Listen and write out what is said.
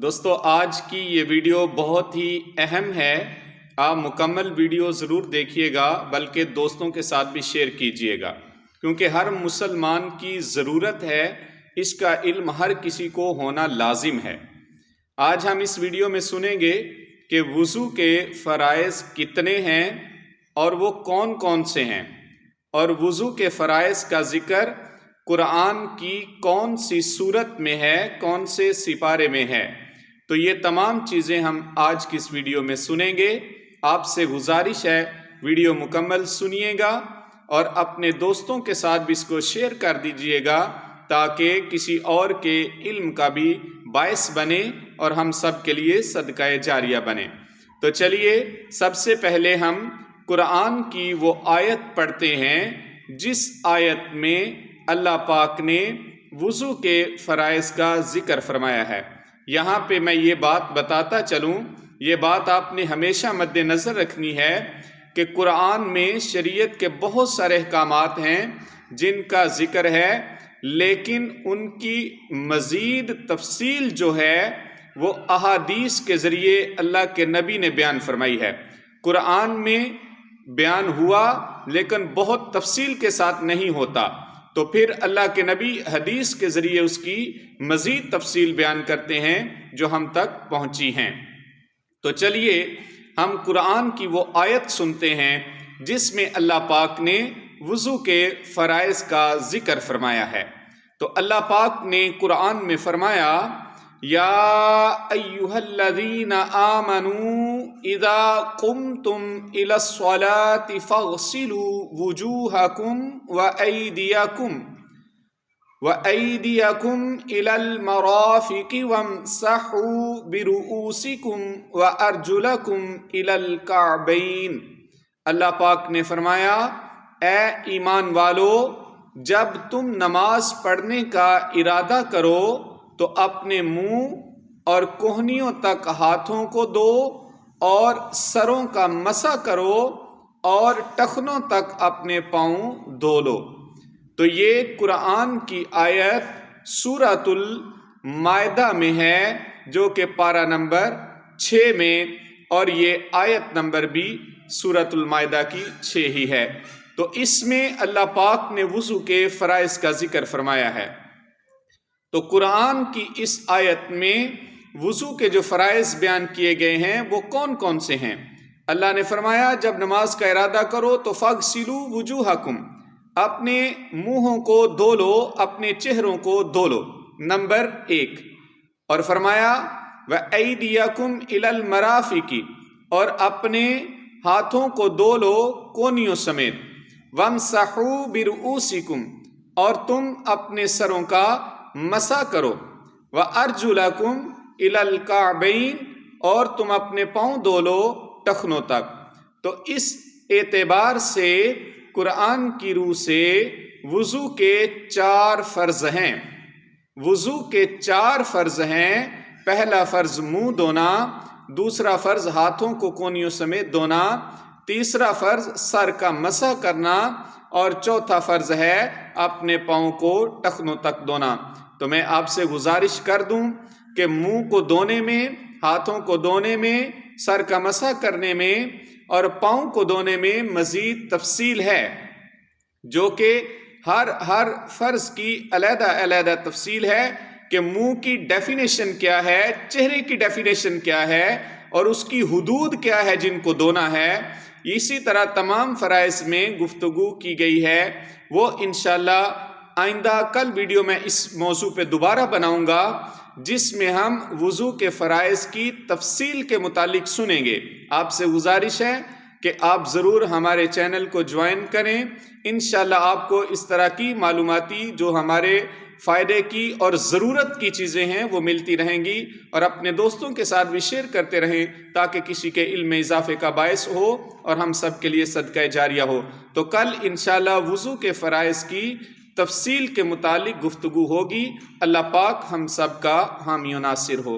دوستو آج کی یہ ویڈیو بہت ہی اہم ہے۔ آپ مکمل ویڈیو ضرور دیکھیے گا، بلکہ دوستوں کے ساتھ بھی شیئر کیجئے گا، کیونکہ ہر مسلمان کی ضرورت ہے، اس کا علم ہر کسی کو ہونا لازم ہے۔ آج ہم اس ویڈیو میں سنیں گے کہ وضو کے فرائض کتنے ہیں اور وہ کون کون سے ہیں، اور وضو کے فرائض کا ذکر قرآن کی کون سی سورت میں ہے، کون سے سپارے میں ہے۔ تو یہ تمام چیزیں ہم آج کی اس ویڈیو میں سنیں گے۔ آپ سے گزارش ہے ویڈیو مکمل سنیے گا اور اپنے دوستوں کے ساتھ بھی اس کو شیئر کر دیجئے گا، تاکہ کسی اور کے علم کا بھی باعث بنے اور ہم سب کے لیے صدقہ جاریہ بنے۔ تو چلیے سب سے پہلے ہم قرآن کی وہ آیت پڑھتے ہیں جس آیت میں اللہ پاک نے وضو کے فرائض کا ذکر فرمایا ہے۔ یہاں پہ میں یہ بات بتاتا چلوں، یہ بات آپ نے ہمیشہ مد نظر رکھنی ہے کہ قرآن میں شریعت کے بہت سارے احکامات ہیں جن کا ذکر ہے، لیکن ان کی مزید تفصیل جو ہے وہ احادیث کے ذریعے اللہ کے نبی نے بیان فرمائی ہے۔ قرآن میں بیان ہوا لیکن بہت تفصیل کے ساتھ نہیں ہوتا، تو پھر اللہ کے نبی حدیث کے ذریعے اس کی مزید تفصیل بیان کرتے ہیں جو ہم تک پہنچی ہیں۔ تو چلیے ہم قرآن کی وہ آیت سنتے ہیں جس میں اللہ پاک نے وضو کے فرائض کا ذکر فرمایا ہے۔ تو اللہ پاک نے قرآن میں فرمایا، یا ایھا الذین آمنوا اذا قمتم الی الصلاۃ فاغسلوا وجوہکم وأيديكم إلى المرافق وامسحوا برؤوسكم وأرجلكم إلى الكعبين۔ اللہ پاک نے فرمایا، اے ایمان والو، جب تم نماز پڑھنے کا ارادہ کرو تو اپنے منہ اور کہنیوں تک ہاتھوں کو دو اور سروں کا مسح کرو اور ٹخنوں تک اپنے پاؤں دھو لو۔ تو یہ قرآن کی آیت سورۃ المائدہ میں ہے، جو کہ پارہ نمبر 6 میں، اور یہ آیت نمبر بھی سورۃ المائدہ کی 6 ہی ہے۔ تو اس میں اللہ پاک نے وضو کے فرائض کا ذکر فرمایا ہے۔ تو قرآن کی اس آیت میں وضو کے جو فرائض بیان کیے گئے ہیں وہ کون کون سے ہیں؟ اللہ نے فرمایا، جب نماز کا ارادہ کرو تو فاغسلوا وجوہکم، اپنے منہوں کو دھو لو، اپنے چہروں کو دھو لو، نمبر 1۔ اور فرمایا وَأَيْدِيَكُمْ إِلَى الْمَرَافِقِ، اور اپنے ہاتھوں کو دھو لو کونیوں سمیت، وَامْسَحُوا بِرُؤُوسِكُمْ، اور تم اپنے سروں کا مسح کرو، وَأَرْجُلَكُمْ إِلَى الْكَعْبَيْنِ، اور تم اپنے پاؤں دھو لو ٹخنوں تک۔ تو اس اعتبار سے قرآن کی روح سے وضو کے 4 فرض ہیں۔ وضو کے 4 فرض ہیں۔ پہلا فرض منہ دھونا، دوسرا فرض ہاتھوں کو کونیوں سمیت دھونا، تیسرا فرض سر کا مسح کرنا، اور چوتھا فرض ہے اپنے پاؤں کو ٹخنوں تک دھونا۔ تو میں آپ سے گزارش کر دوں کہ منہ کو دھونے میں، ہاتھوں کو دھونے میں، سر کا مسح کرنے میں اور پاؤں کو دھونے میں مزید تفصیل ہے، جو کہ ہر فرض کی علیحدہ علیحدہ تفصیل ہے کہ منہ کی ڈیفینیشن کیا ہے، چہرے کی ڈیفینیشن کیا ہے، اور اس کی حدود کیا ہے جن کو دھونا ہے۔ اسی طرح تمام فرائض میں گفتگو کی گئی ہے۔ وہ انشاءاللہ آئندہ کل ویڈیو میں اس موضوع پہ دوبارہ بناؤں گا، جس میں ہم وضو کے فرائض کی تفصیل کے متعلق سنیں گے۔ آپ سے گزارش ہے کہ آپ ضرور ہمارے چینل کو جوائن کریں۔ انشاءاللہ آپ کو اس طرح کی معلوماتی جو ہمارے فائدے کی اور ضرورت کی چیزیں ہیں وہ ملتی رہیں گی، اور اپنے دوستوں کے ساتھ بھی شیئر کرتے رہیں تاکہ کسی کے علم میں اضافے کا باعث ہو اور ہم سب کے لیے صدقہ جاریہ ہو۔ تو کل انشاءاللہ وضو کے فرائض کی تفصیل کے متعلق گفتگو ہوگی۔ اللہ پاک ہم سب کا حامی و ناصر ہو۔